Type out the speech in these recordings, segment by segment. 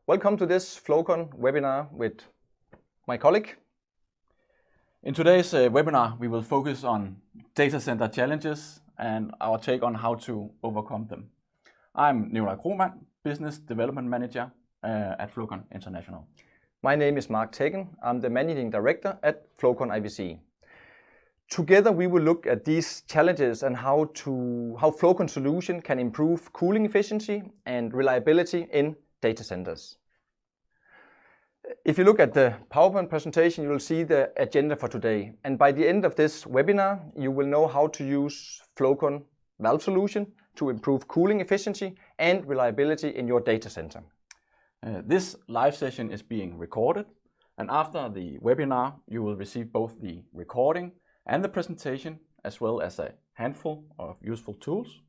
Welcome to this Flowcon webinar with my colleague. In today's webinar, we will focus on data center challenges and our take on how to overcome them. I'm Nikolaj Krohmann, Business Development Manager at Flowcon International. My name is Mark Teggen. I'm the Managing Director at Flowcon IVC. Together we will look at these challenges and how Flowcon solution can improve cooling efficiency and reliability in data centers. If you look at the PowerPoint presentation, you will see the agenda for today. And by the end of this webinar, you will know how to use Flowcon valve solution to improve cooling efficiency and reliability in your data center. This live session is being recorded, and after the webinar, you will receive both the recording and the presentation, as well as a handful of useful tools.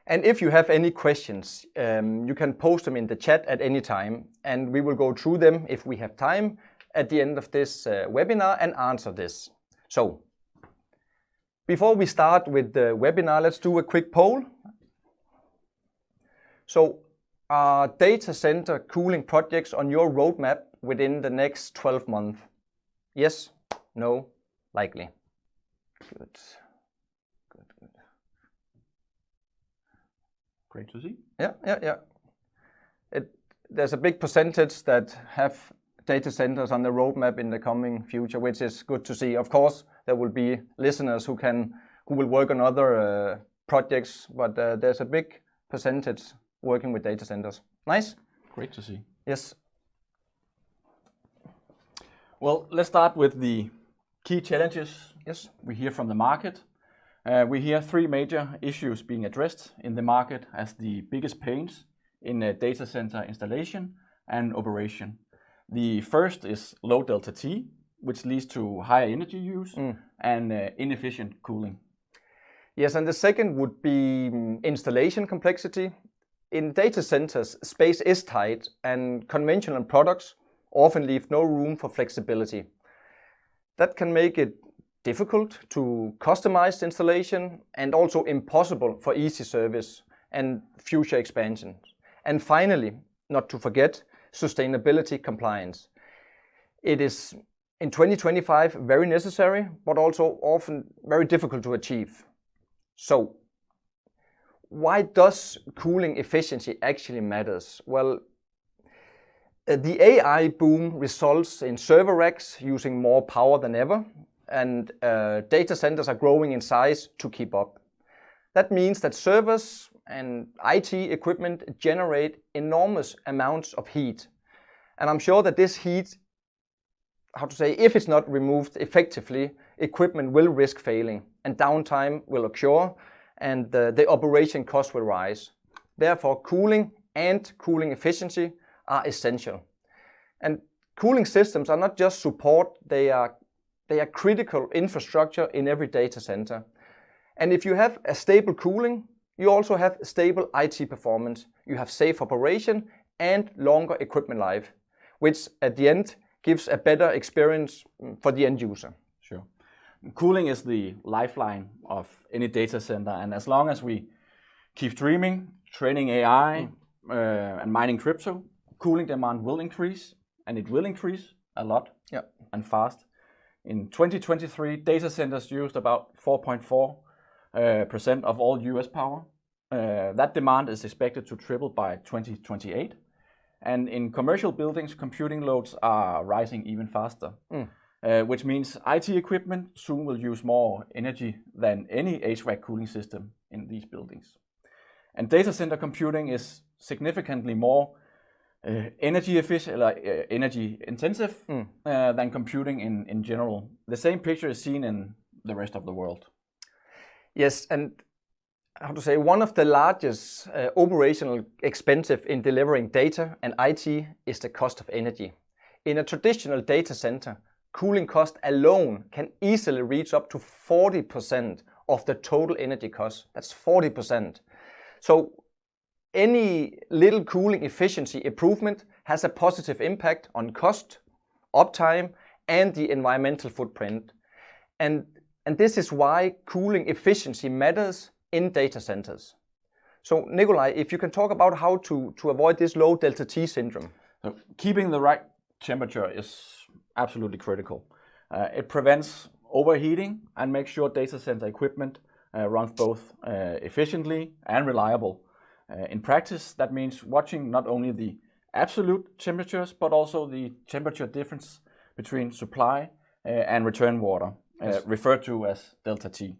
And if you have any questions, you can post them in the chat at any time, and we will go through them if we have time at the end of this webinar and answer this. So, before we start with the webinar, let's do a quick poll. So, are data center cooling projects on your roadmap within the next 12 months? Yes, no, likely. Good. Great to see. Yeah. There's a big percentage that have data centers on the roadmap in the coming future, which is good to see. Of course, there will be listeners who will work on other projects, but there's a big percentage working with data centers. Nice. Great to see. Yes. Well, let's start with the key challenges. Yes. We hear from the market. We hear three major issues being addressed in the market as the biggest pains in data center installation and operation. The first is low delta T, which leads to higher energy use and inefficient cooling. Yes, and the second would be installation complexity. In data centers, space is tight and conventional products often leave no room for flexibility. That can make it difficult to customize the installation and also impossible for easy service and future expansion. And finally, not to forget, sustainability compliance. It is in 2025 very necessary, but also often very difficult to achieve. So, why does cooling efficiency actually matters? Well, the AI boom results in server racks using more power than ever, and data centers are growing in size to keep up. That means that servers and IT equipment generate enormous amounts of heat. And I'm sure that this heat, if it's not removed effectively, equipment will risk failing and downtime will occur and the operation cost will rise. Therefore, cooling and cooling efficiency are essential. And cooling systems are not just support, they are critical infrastructure in every data center. And if you have a stable cooling, you also have stable IT performance. You have safe operation and longer equipment life, which at the end gives a better experience for the end user. Sure. Cooling is the lifeline of any data center, and as long as we keep streaming, training AI, and mining crypto, cooling demand will increase, and it will increase a lot and fast. In 2023, data centers used about 4.4% of all US power. That demand is expected to triple by 2028. And in commercial buildings, computing loads are rising even faster, which means IT equipment soon will use more energy than any HVAC cooling system in these buildings. And data center computing is significantly more energy intensive than computing in general. The same picture is seen in the rest of the world. Yes, and one of the largest operational expensive in delivering data and IT is the cost of energy. In a traditional data center, cooling cost alone can easily reach up to 40% of the total energy cost. That's 40%. So any little cooling efficiency improvement has a positive impact on cost, uptime, and the environmental footprint. And this is why cooling efficiency matters in data centers. So Nikolai, if you can talk about how to avoid this low delta T syndrome. So keeping the right temperature is absolutely critical. It prevents overheating and makes sure data center equipment runs both efficiently and reliable. In practice, that means watching not only the absolute temperatures, but also the temperature difference between supply and return water, referred to as delta T.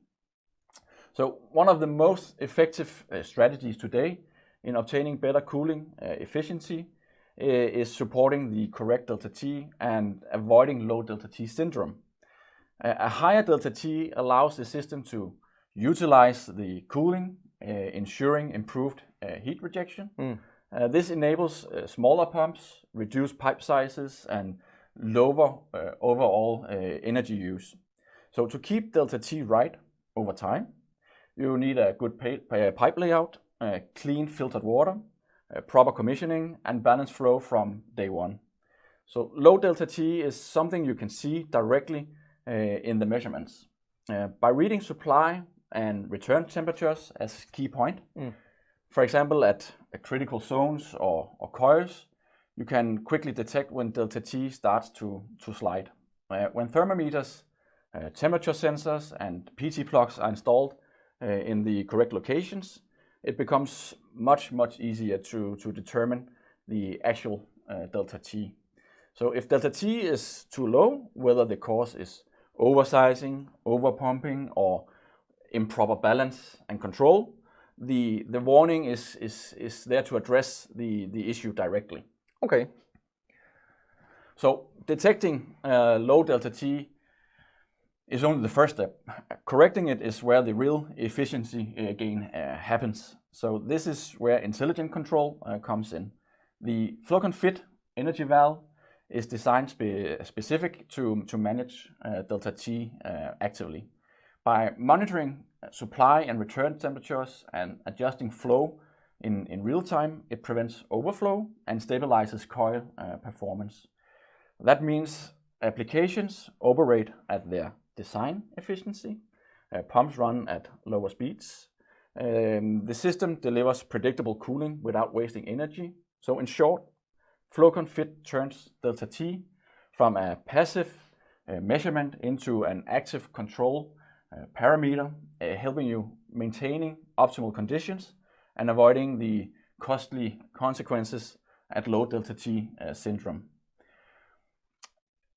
So one of the most effective strategies today in obtaining better cooling efficiency is supporting the correct delta T and avoiding low delta T syndrome. A higher delta T allows the system to utilize the cooling, ensuring improved heat rejection. This enables smaller pumps, reduced pipe sizes, and lower overall energy use. So to keep delta T right over time, you need a good pipe layout, clean filtered water, proper commissioning, and balanced flow from day one. So low delta T is something you can see directly in the measurements. By reading supply and return temperatures as key point, for example at critical zones or coils, you can quickly detect when delta T starts to slide. When thermometers, temperature sensors, and PT plugs are installed in the correct locations, it becomes much easier to determine the actual delta T. So if delta T is too low, whether the cause is oversizing, overpumping, or improper balance and control, the warning is there to address the issue directly. Okay. So detecting low delta T is only the first step. Correcting it is where the real efficiency gain happens. So this is where intelligent control comes in. The FlowConfit energy valve is designed specific to manage delta T actively. By monitoring supply and return temperatures and adjusting flow in real time, it prevents overflow and stabilizes coil performance. That means applications operate at their design efficiency, pumps run at lower speeds, the system delivers predictable cooling without wasting energy. So in short, FlowConfit turns delta T from a passive measurement into an active control parameter, helping you maintaining optimal conditions and avoiding the costly consequences at low delta T syndrome.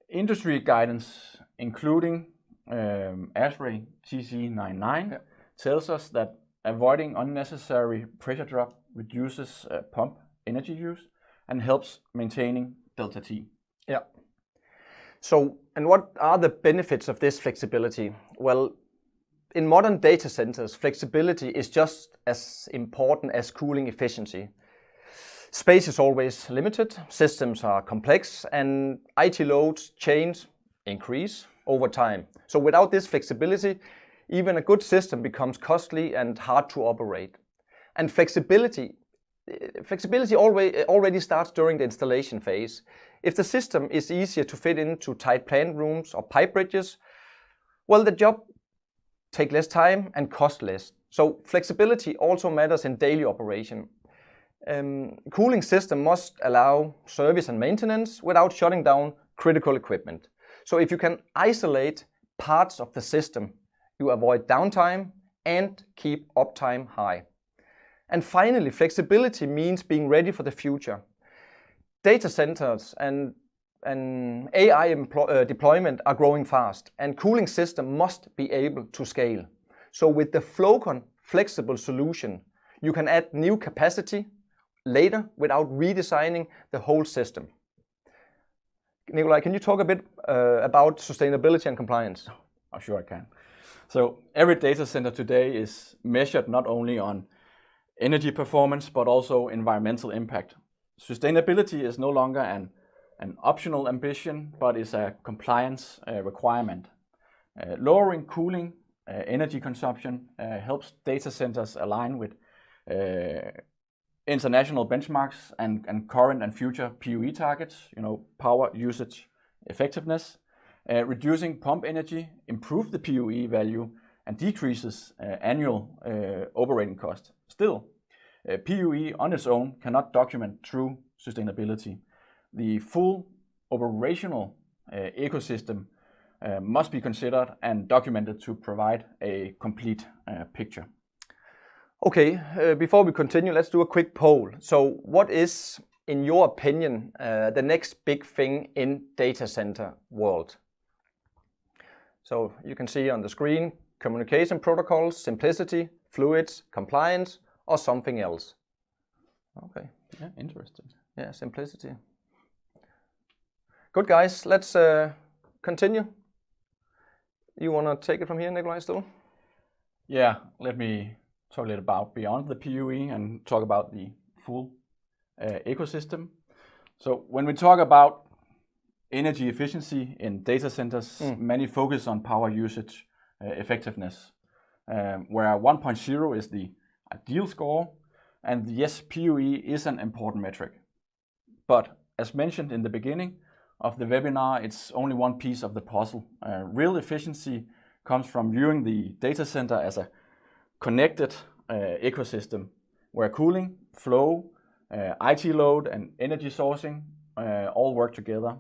Industry guidance, including ASHRAE TC99, tells us that avoiding unnecessary pressure drop reduces pump energy use and helps maintaining delta T. Yeah. So, and what are the benefits of this flexibility? Well, in modern data centers, flexibility is just as important as cooling efficiency. Space is always limited, systems are complex, and IT loads change, increase over time. So without this flexibility, even a good system becomes costly and hard to operate. And flexibility already starts during the installation phase. If the system is easier to fit into tight plant rooms or pipe bridges, well, the job takes less time and cost less. So flexibility also matters in daily operation. Cooling system must allow service and maintenance without shutting down critical equipment. So if you can isolate parts of the system, you avoid downtime and keep uptime high. And finally, flexibility means being ready for the future. Data centers and AI deployment are growing fast, and cooling system must be able to scale. So with the FlowCon flexible solution, you can add new capacity later without redesigning the whole system. Nikolai, can you talk a bit about sustainability and compliance? Oh, sure I can. So every data center today is measured not only on energy performance, but also environmental impact. Sustainability is no longer an optional ambition, but is a compliance requirement. Lowering cooling energy consumption helps data centers align with international benchmarks and current and future PUE targets, power usage effectiveness. Reducing pump energy improves the PUE value and decreases annual operating cost. Still, PUE on its own cannot document true sustainability. The full operational ecosystem must be considered and documented to provide a complete picture. Okay, before we continue, let's do a quick poll. So what is, in your opinion, the next big thing in data center world? So you can see on the screen, communication protocols, simplicity, fluids, compliance, or something else. Okay. Yeah, interesting. Yeah, simplicity. Good, guys. Let's continue. You want to take it from here, Nikolaj, still? Yeah, let me talk a little about beyond the PUE and talk about the full ecosystem. So when we talk about energy efficiency in data centers, many focus on power usage effectiveness, where 1.0 is the ideal score. And yes, PUE is an important metric. But as mentioned in the beginning of the webinar, it's only one piece of the puzzle. Real efficiency comes from viewing the data center as a connected ecosystem where cooling, flow, IT load and energy sourcing all work together.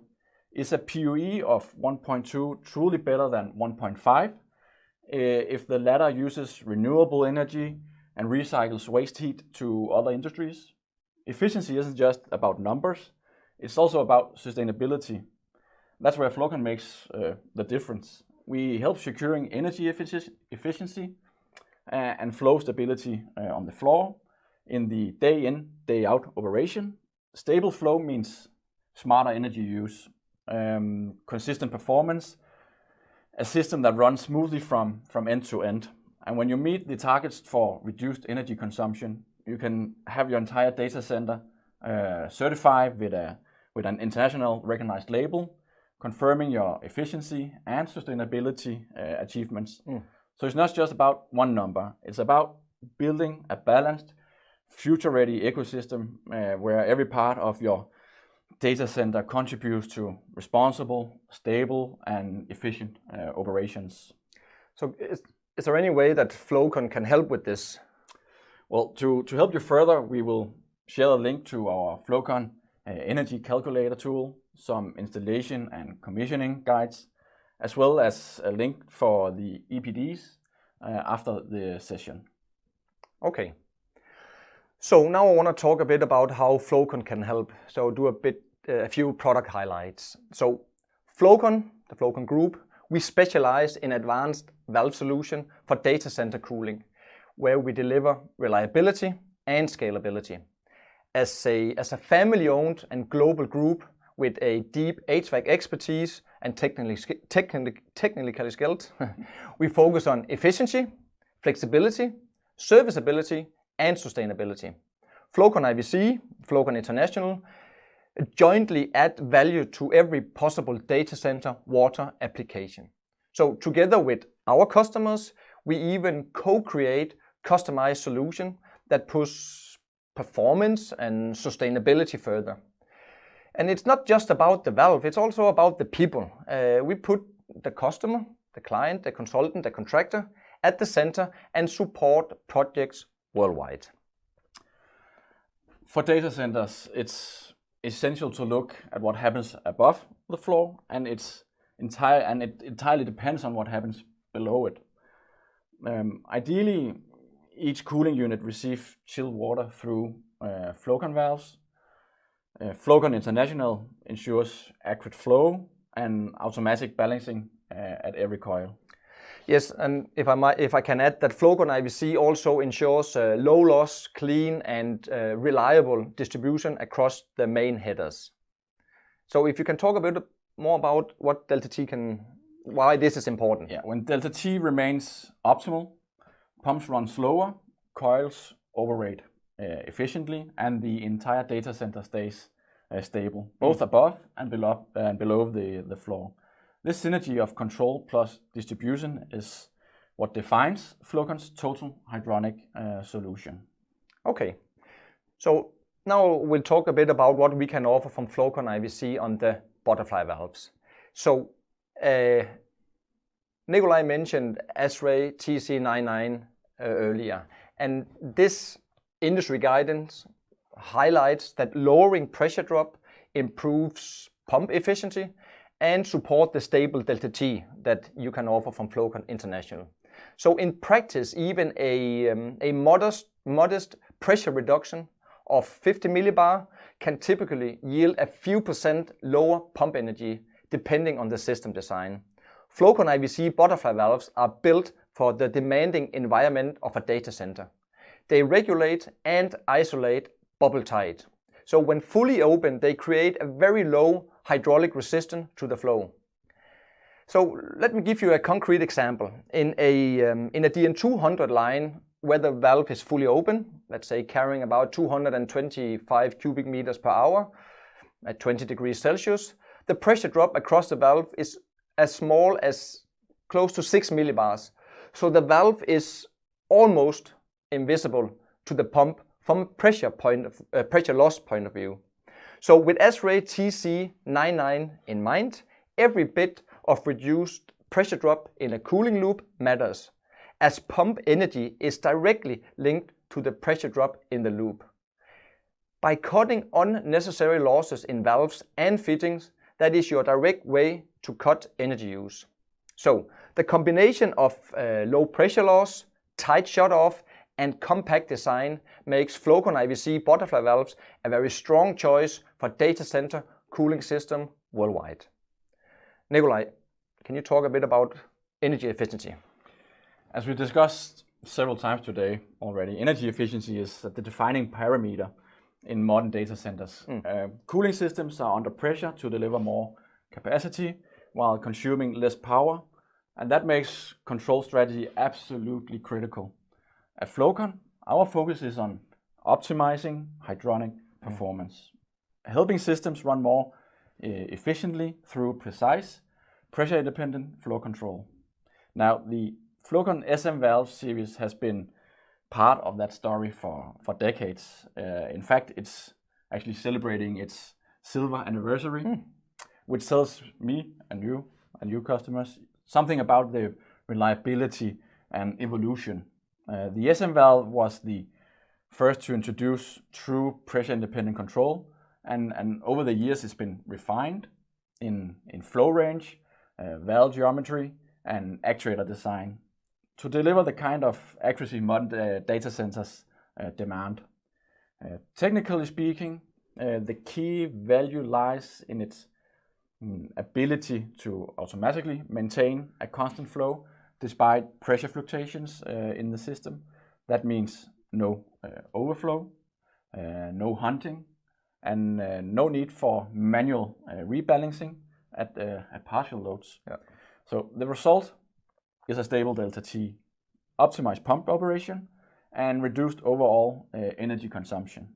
Is a PUE of 1.2 truly better than 1.5 if the latter uses renewable energy and recycles waste heat to other industries? Efficiency isn't just about numbers, it's also about sustainability. That's where Flowcon makes the difference. We help securing energy efficiency and flow stability on the floor in the day in, day out operation. Stable flow means smarter energy use, consistent performance, a system that runs smoothly from end to end. And when you meet the targets for reduced energy consumption, you can have your entire data center certified with an international recognized label, confirming your efficiency and sustainability achievements. So it's not just about one number, it's about building a balanced, future-ready ecosystem where every part of your data center contributes to responsible, stable, and efficient operations. So is there any way that Flowcon can help with this? Well, to help you further, we will share a link to our Flowcon energy calculator tool, some installation and commissioning guides, as well as a link for the EPDs after the session. Okay. So now I want to talk a bit about how Flowcon can help. So do a few product highlights. So Flowcon, the Flowcon Group, we specialize in advanced valve solution for data center cooling, where we deliver reliability and scalability. As a family-owned and global group with a deep HVAC expertise and technically skilled, we focus on efficiency, flexibility, serviceability, and sustainability. Flowcon IVC, Flowcon International, jointly add value to every possible data center water application. So together with our customers, we even co-create customized solution that push performance and sustainability further. And it's not just about the valve, it's also about the people. We put the customer, the client, the consultant, the contractor at the center and support projects worldwide. For data centers, it's essential to look at what happens above the floor, and it entirely depends on what happens below it. Ideally, each cooling unit receives chilled water through Flowcon valves. Flowcon International ensures accurate flow and automatic balancing at every coil. Yes, and if I can add that Flowcon IVC also ensures low loss, clean and reliable distribution across the main headers. So if you can talk a bit more about what Delta T why this is important. Yeah, when Delta T remains optimal, pumps run slower, coils operate efficiently, and the entire data center stays stable, both above and below the floor. This synergy of control plus distribution is what defines Flowcon's total hydronic solution. Okay, so now we'll talk a bit about what we can offer from Flowcon IVC on the butterfly valves. So Nikolaj mentioned ASHRAE TC99 earlier, and this Industry guidance highlights that lowering pressure drop improves pump efficiency and support the stable delta T that you can offer from Flowcon International. So in practice, even a modest pressure reduction of 50 millibar can typically yield a few percent lower pump energy depending on the system design. Flowcon IVC butterfly valves are built for the demanding environment of a data center. They regulate and isolate bubble tight. So when fully open, they create a very low hydraulic resistance to the flow. So let me give you a concrete example. In a DN200 line, where the valve is fully open, let's say carrying about 225 cubic meters per hour at 20 degrees Celsius, the pressure drop across the valve is as small as close to 6 millibars. So the valve is almost invisible to the pump from a pressure loss point of view. So with S-Ray TC99 in mind, every bit of reduced pressure drop in a cooling loop matters, as pump energy is directly linked to the pressure drop in the loop. By cutting unnecessary losses in valves and fittings, that is your direct way to cut energy use. So the combination of low pressure loss, tight shut-off, and compact design makes Flowcon IVC butterfly valves a very strong choice for data center cooling system worldwide. Nikolaj, can you talk a bit about energy efficiency? As we discussed several times today already, energy efficiency is the defining parameter in modern data centers. Cooling systems are under pressure to deliver more capacity while consuming less power, and that makes control strategy absolutely critical. At Flowcon, our focus is on optimizing hydronic performance, helping systems run more efficiently through precise, pressure-independent flow control. Now, the Flowcon SM Valve series has been part of that story for decades. In fact, it's actually celebrating its silver anniversary, which tells me and you customers something about the reliability and evolution. The SM Valve was the first to introduce true pressure-independent control, and over the years it's been refined in flow range, valve geometry, and actuator design to deliver the kind of accuracy modern data centers demand. Technically speaking, the key value lies in its ability to automatically maintain a constant flow despite pressure fluctuations in the system. That means no overflow, no hunting, and no need for manual rebalancing at partial loads. Yeah. So the result is a stable delta T, optimized pump operation, and reduced overall energy consumption.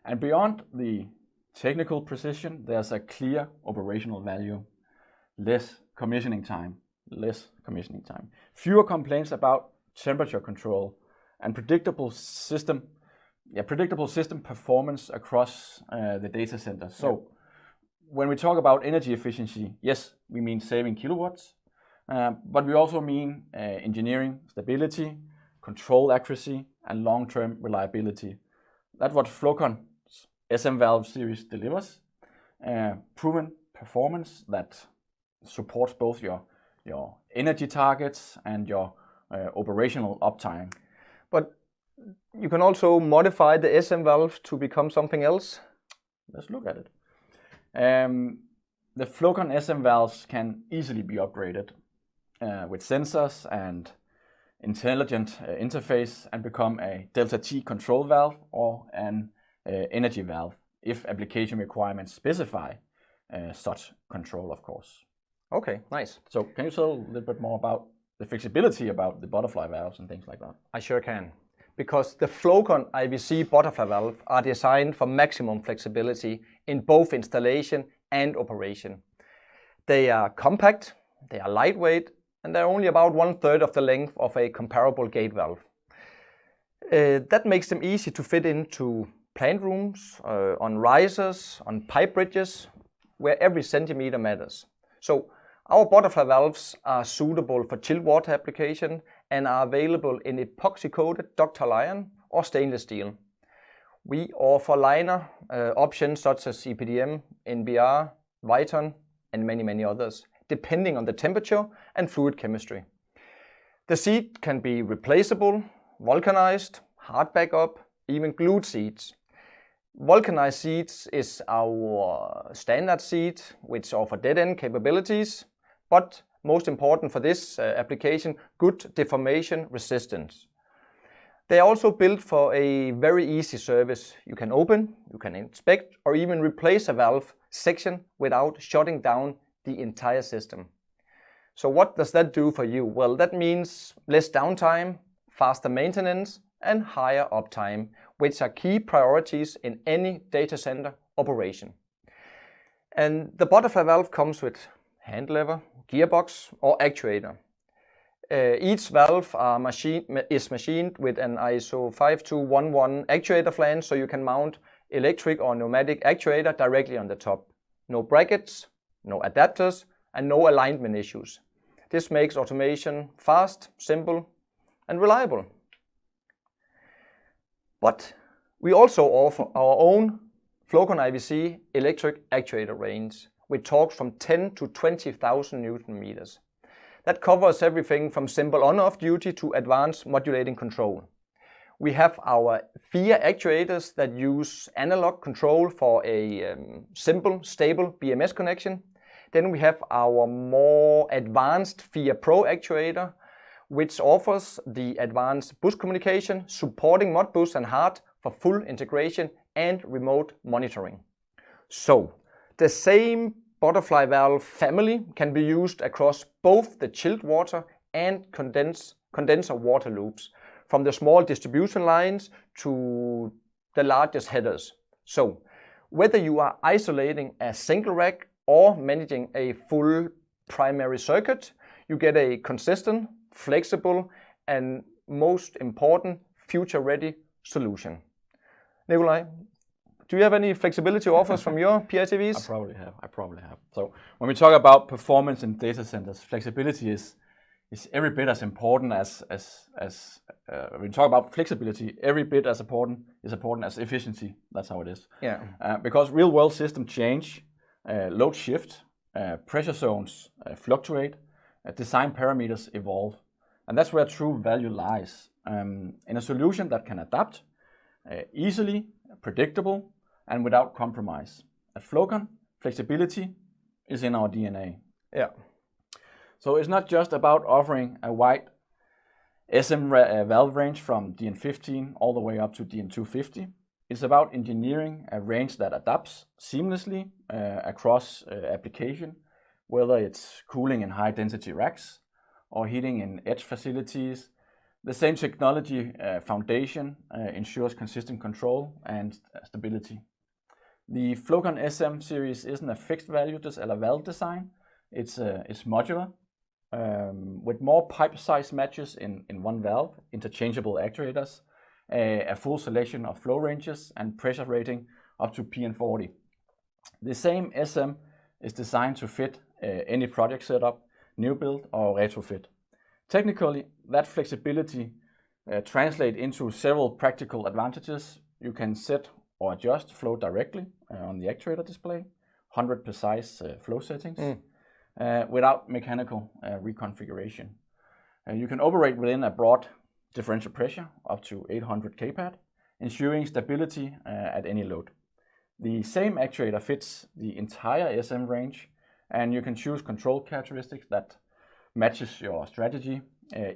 And beyond the technical precision, there's a clear operational value: less commissioning time, fewer complaints about temperature control, and predictable system performance across the data center. So when we talk about energy efficiency, yes, we mean saving kilowatts, but we also mean engineering stability, control accuracy, and long-term reliability. That's what Flowcon's SM Valve series delivers. Proven performance that supports both your energy targets and your operational uptime. But you can also modify the SM valve to become something else. Let's look at it. The Flowcon SM valves can easily be upgraded with sensors and intelligent interface and become a delta T control valve or an energy valve if application requirements specify such control, of course. Okay, nice. So can you tell a little bit more about the flexibility about the butterfly valves and things like that? I sure can. Because the Flowcon IVC butterfly valve are designed for maximum flexibility in both installation and operation. They are compact, they are lightweight, and they're only about 1/3 of the length of a comparable gate valve. That makes them easy to fit into plant rooms, on risers, on pipe bridges, where every centimeter matters. So our butterfly valves are suitable for chilled water application and are available in epoxy-coated ductile iron or stainless steel. We offer liner options such as EPDM, NBR, Viton, and many others, depending on the temperature and fluid chemistry. The seat can be replaceable, vulcanized, hard backup, even glued seats. Vulcanized seats is our standard seat, which offer dead-end capabilities, but most important for this application, good deformation resistance. They are also built for a very easy service. You can open, you can inspect, or even replace a valve section without shutting down the entire system. So what does that do for you? Well, that means less downtime, faster maintenance, and higher uptime, which are key priorities in any data center operation. And the butterfly valve comes with hand lever, gearbox, or actuator. Each valve is machined with an ISO 5211 actuator flange, so you can mount electric or pneumatic actuator directly on the top. No brackets, no adapters, and no alignment issues. This makes automation fast, simple, and reliable. But we also offer our own Flowcon IVC electric actuator range with torques from 10 to 20,000 Newton meters. That covers everything from simple on-off duty to advanced modulating control. We have our FIA actuators that use analog control for a simple, stable BMS connection. Then we have our more advanced FIA Pro actuator, which offers the advanced bus communication, supporting Modbus and HART for full integration and remote monitoring. So, the same butterfly valve family can be used across both the chilled water and condenser water loops, from the small distribution lines to the largest headers. So, whether you are isolating a single rack or managing a full primary circuit, you get a consistent, flexible, and most important, future-ready solution. Nikolaj, do you have any flexibility offers from your PITVs? I probably have. So when we talk about performance in data centers, flexibility is every bit as important as when we talk about flexibility, every bit as important as efficiency. That's how it is. Yeah. Because real world systems change, load shift, pressure zones fluctuate, design parameters evolve, and that's where true value lies. In a solution that can adapt easily, predictable, and without compromise. At Flowcon, flexibility is in our DNA. Yeah. So it's not just about offering a wide SM valve range from DN15 all the way up to DN250. It's about engineering a range that adapts seamlessly across application, whether it's cooling in high density racks or heating in edge facilities. The same technology foundation ensures consistent control and stability. The Flowcon SM series isn't a fixed value valve design. It's modular with more pipe size matches in one valve, interchangeable actuators, a full selection of flow ranges, and pressure rating up to PN40. The same SM is designed to fit any project setup, new build or retrofit. Technically, that flexibility translates into several practical advantages. You can set or adjust flow directly on the actuator display, 100 precise flow settings without mechanical reconfiguration. You can operate within a broad differential pressure up to 800 kPa, ensuring stability at any load. The same actuator fits the entire SM range, and you can choose control characteristics that matches your strategy,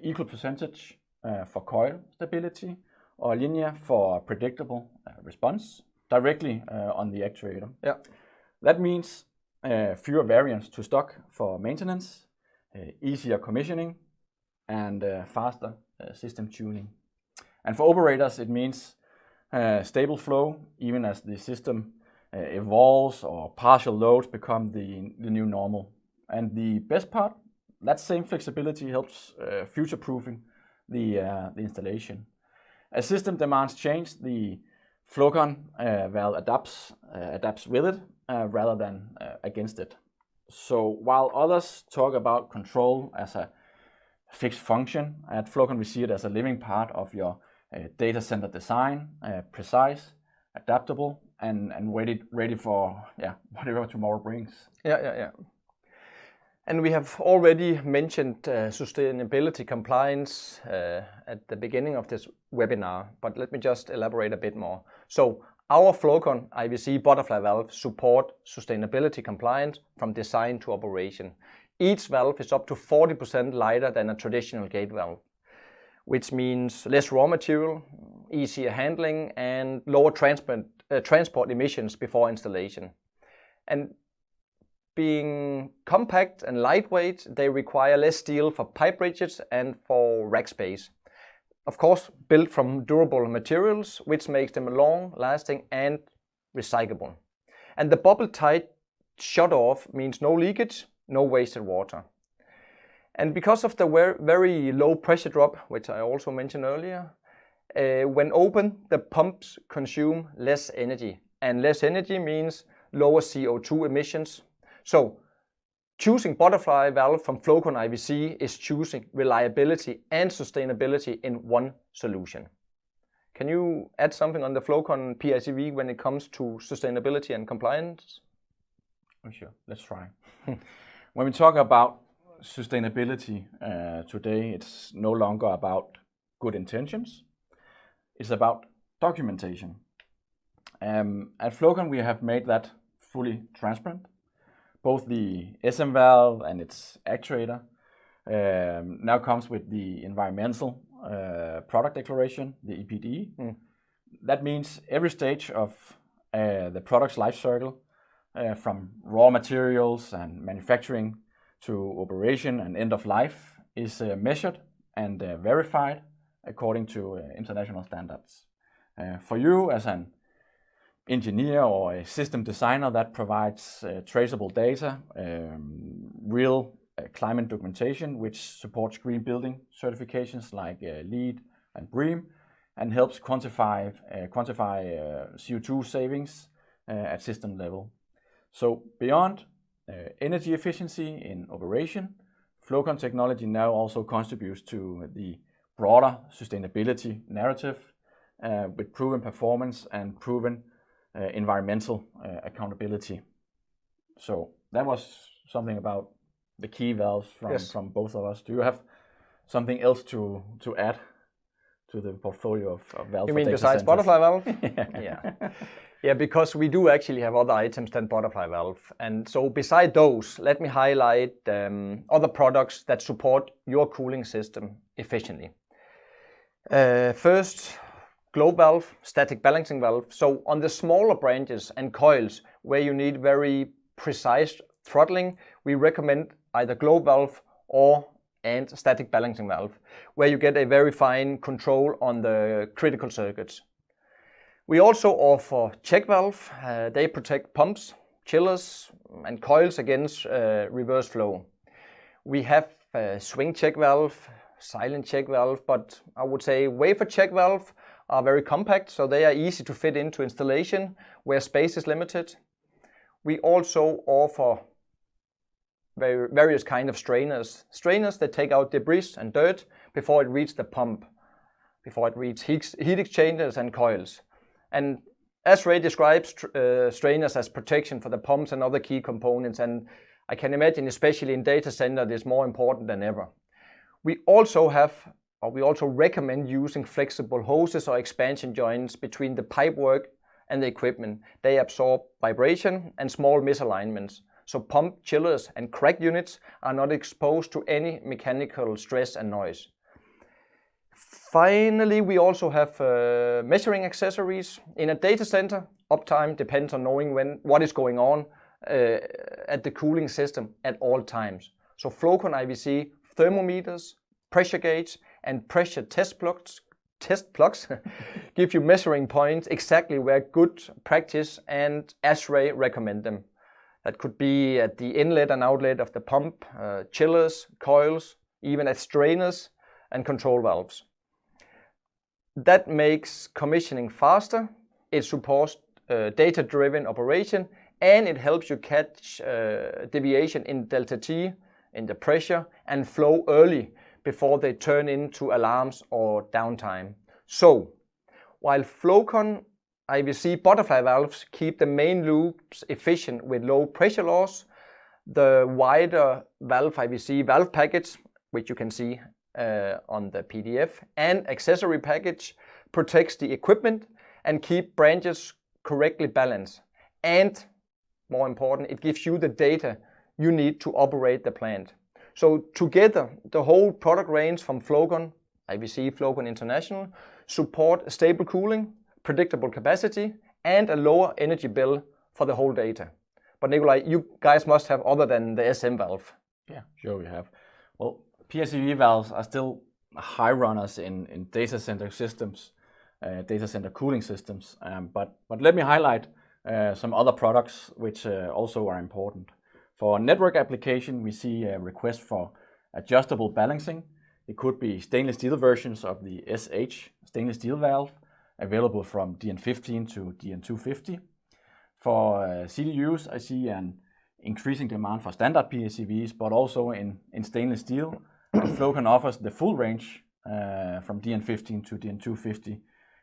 equal percentage for coil stability or linear for predictable response directly on the actuator. Yeah. That means fewer variants to stock for maintenance, easier commissioning, and faster system tuning. And for operators, it means stable flow even as the system evolves or partial loads become the new normal. And the best part, that same flexibility helps future-proofing the installation. As system demands change, the Flowcon valve adapts with it rather than against it. So while others talk about control as a fixed function, at Flowcon we see it as a living part of your data center design, precise, adaptable, and ready for whatever tomorrow brings. Yeah. And we have already mentioned sustainability compliance at the beginning of this webinar, but let me just elaborate a bit more. So our Flowcon IVC butterfly valve support sustainability compliance from design to operation. Each valve is up to 40% lighter than a traditional gate valve, which means less raw material, easier handling, and lower transport emissions before installation. And being compact and lightweight, they require less steel for pipe bridges and for rack space. Of course, built from durable materials, which makes them long-lasting and recyclable. And the bubble-tight shut-off means no leakage, no wasted water. And because of the very low pressure drop, which I also mentioned earlier, when open, the pumps consume less energy. And less energy means lower CO2 emissions. So, choosing butterfly valve from Flowcon IVC is choosing reliability and sustainability in one solution. Can you add something on the Flowcon PICV when it comes to sustainability and compliance? Oh, sure, let's try. When we talk about sustainability today, it's no longer about good intentions. It's about documentation. At Flowcon, we have made that fully transparent. Both the SM valve and its actuator now comes with the environmental product declaration, the EPD. That means every stage of the product's life cycle, from raw materials and manufacturing to operation and end of life, is measured and verified according to international standards. For you as an engineer or a system designer, that provides traceable data, real climate documentation, which supports green building certifications like LEED and BREEAM, and helps quantify CO2 savings at system level. So beyond energy efficiency in operation, Flowcon technology now also contributes to the broader sustainability narrative with proven performance and proven environmental accountability. So that was something about the key valves from both of us. Do you have something else to add to the portfolio of valves? You mean besides butterfly valve? Yeah, because we do actually have other items than butterfly valve. And so beside those, let me highlight other products that support your cooling system efficiently. First, globe valve, static balancing valve. So on the smaller branches and coils where you need very precise throttling, we recommend either globe valve and static balancing valve, where you get a very fine control on the critical circuits. We also offer check valve. They protect pumps, chillers and coils against reverse flow. We have swing check valve, silent check valve, but I would say wafer check valve are very compact, so they are easy to fit into installation where space is limited. We also offer various kind of strainers. Strainers that take out debris and dirt before it reaches the pump, before it reaches heat exchangers and coils. And as Ray describes strainers as protection for the pumps and other key components, and I can imagine especially in data center it is more important than ever. We also recommend using flexible hoses or expansion joints between the pipework and the equipment. They absorb vibration and small misalignments, so pump, chillers and crack units are not exposed to any mechanical stress and noise. Finally, we also have measuring accessories. In a data center, uptime depends on knowing what is going on at the cooling system at all times. So Flowcon IVC thermometers, pressure gauge and pressure test plugs give you measuring points exactly where good practice and ASHRAE recommend them. That could be at the inlet and outlet of the pump, chillers, coils, even at strainers and control valves. That makes commissioning faster, it supports data-driven operation, and it helps you catch deviation in delta T, in the pressure and flow early before they turn into alarms or downtime. So, while Flowcon IVC butterfly valves keep the main loops efficient with low pressure loss, the wider valve IVC valve package, which you can see on the PDF, and accessory package protects the equipment and keep branches correctly balanced. And more important, it gives you the data you need to operate the plant. So together, the whole product range from Flowcon IVC, Flowcon International, support stable cooling, predictable capacity, and a lower energy bill for the whole data. But Nikolaj, you guys must have other than the SM valve. Yeah, sure we have. Well, PICV valves are still high runners in data center systems, data center cooling systems. But let me highlight some other products which also are important. For network application, we see a request for adjustable balancing. It could be stainless steel versions of the SH stainless steel valve, available from DN15 to DN250. For CDUs, I see an increasing demand for standard PICVs, but also in stainless steel. And Flowcon offers the full range from DN15 to DN250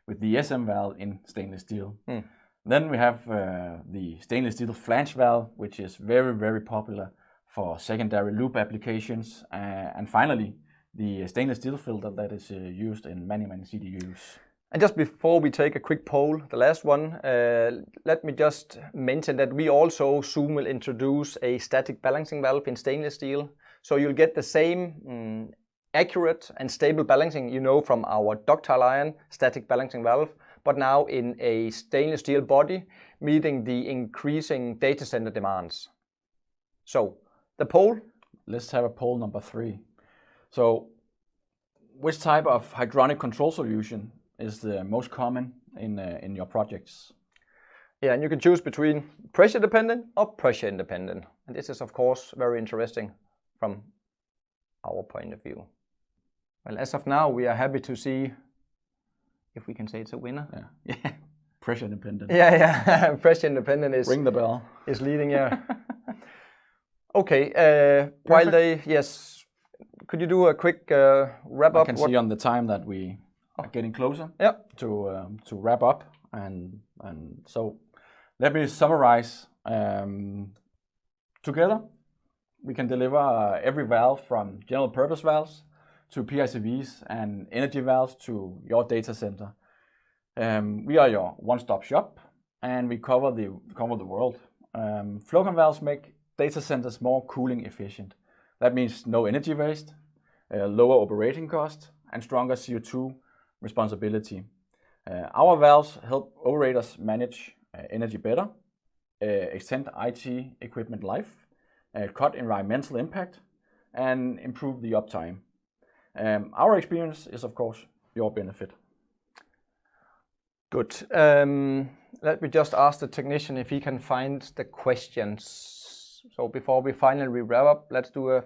with the SM valve in stainless steel. Then we have the stainless steel flange valve, which is very, very popular for secondary loop applications. And finally, the stainless steel filter that is used in many, many CDUs. And just before we take a quick poll, the last one, let me just mention that we also soon will introduce a static balancing valve in stainless steel. So you'll get the same accurate and stable balancing you know from our ductile iron static balancing valve, but now in a stainless steel body, meeting the increasing data center demands. So, the poll? Let's have a poll number 3. So, which type of hydronic control solution is the most common in your projects? Yeah, and you can choose between pressure dependent or pressure independent. And this is of course very interesting from our point of view. Well, as of now, we are happy to see if we can say it's a winner. Yeah. Pressure independent. Yeah. Pressure independent is ring the bell. Is leading, yeah. Okay. While they, yes, could you do a quick wrap up? I can see on the time that we are getting closer. Yeah. To wrap up, and so let me summarize. Together, we can deliver every valve from general purpose valves to PICVs and energy valves to your data center. We are your one-stop shop, and we cover the world. Flowcon valves make data centers more cooling efficient. That means no energy waste, lower operating cost, and stronger CO2 responsibility. Our valves help operators manage energy better, extend IT equipment life, cut environmental impact, and improve the uptime. Our experience is, of course, your benefit. Good. Let me just ask the technician if he can find the questions. So before we finally wrap up, let's do a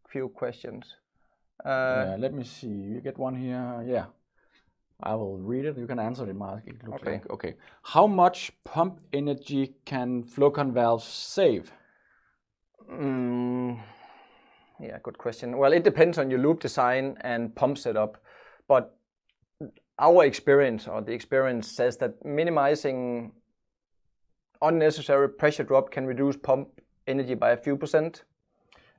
few questions. Let me see. You get one here. Yeah. I will read it. You can answer it, Mark. It looks okay. Like. Okay. How much pump energy can Flowcon valves save? Yeah, good question. Well, it depends on your loop design and pump setup, but our experience, or the experience, says that minimizing unnecessary pressure drop can reduce pump energy by a few %.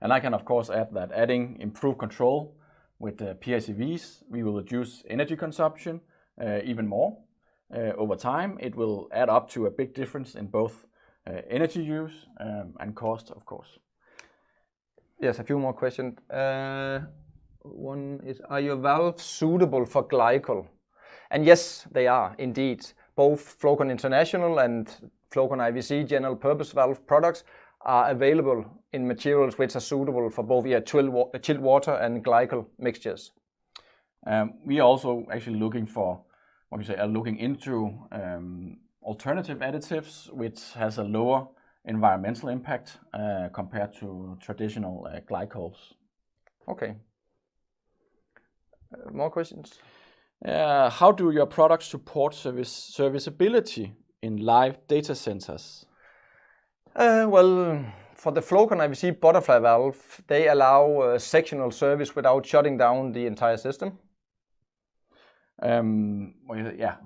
And I can of course add that adding improved control with the PICVs, we will reduce energy consumption even more. Over time, it will add up to a big difference in both energy use and cost, of course. Yes, a few more questions. One is, are your valves suitable for glycol? And yes, they are indeed. Both Flowcon International and Flowcon IVC general purpose valve products are available in materials which are suitable for both chilled water and glycol mixtures. We are also actually looking into alternative additives which has a lower environmental impact compared to traditional glycols. Okay. More questions? How do your products support serviceability in live data centers? Well, for the Flowcon IVC butterfly valve, they allow sectional service without shutting down the entire system. Well, yeah,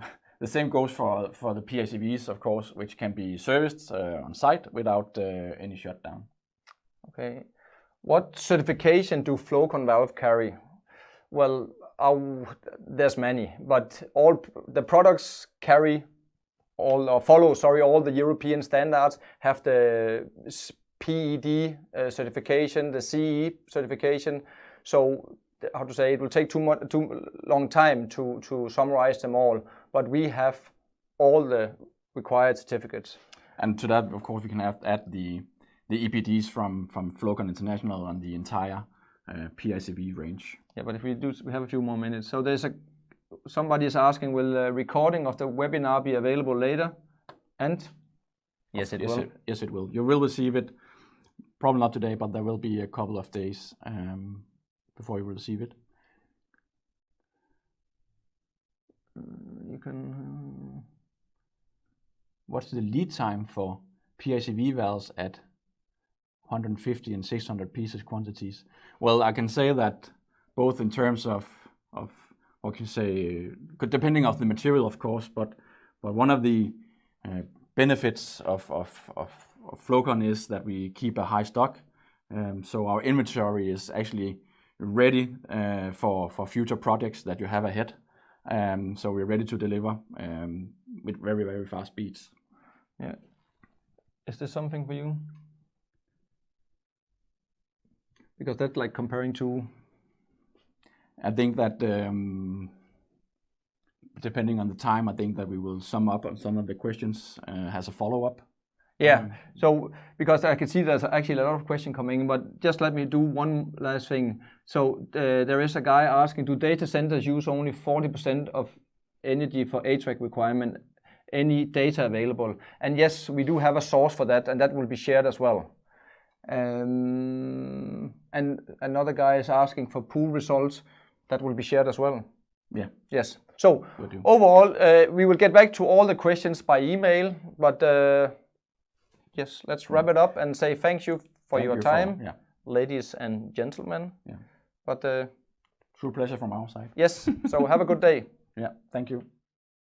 the same goes for the PICVs, of course, which can be serviced on site without any shutdown. Okay. What certification do Flowcon valve carry? Well, there's many, but all the products carry follow all the European standards, have the PED certification, the CE certification. So how to say, it will take too long time to summarize them all, but we have all the required certificates. And to that, of course, we can add the EPDs from Flowcon International on the entire PICV range. Yeah, but if we have a few more minutes. So somebody is asking, will a recording of the webinar be available later? And yes, it will. Yes, it will. You will receive it, probably not today, but there will be a couple of days before you will receive it. You can. What's the lead time for PICV valves at 150 and 600 pieces quantities? Well, I can say that both in terms of what can you say, depending on the material, of course, but one of the benefits of Flowcon is that we keep a high stock, so our inventory is actually ready for future projects that you have ahead. So we're ready to deliver with very, very fast speeds. Yeah. Is this something for you? Because that's like comparing to. I think that depending on the time, I think that we will sum up on some of the questions as a follow-up. Yeah, so because I can see there's actually a lot of questions coming, but just let me do one last thing. So there is a guy asking, do data centers use only 40% of energy for HVAC requirement? Any data available? And yes, we do have a source for that, and that will be shared as well. And another guy is asking for pool results. That will be shared as well. Yeah. Yes. So overall, we will get back to all the questions by email, but yes, let's wrap it up and say thank you for your time, ladies and gentlemen. Yeah. But true pleasure from our side. Yes. So have a good day. Yeah. Thank you.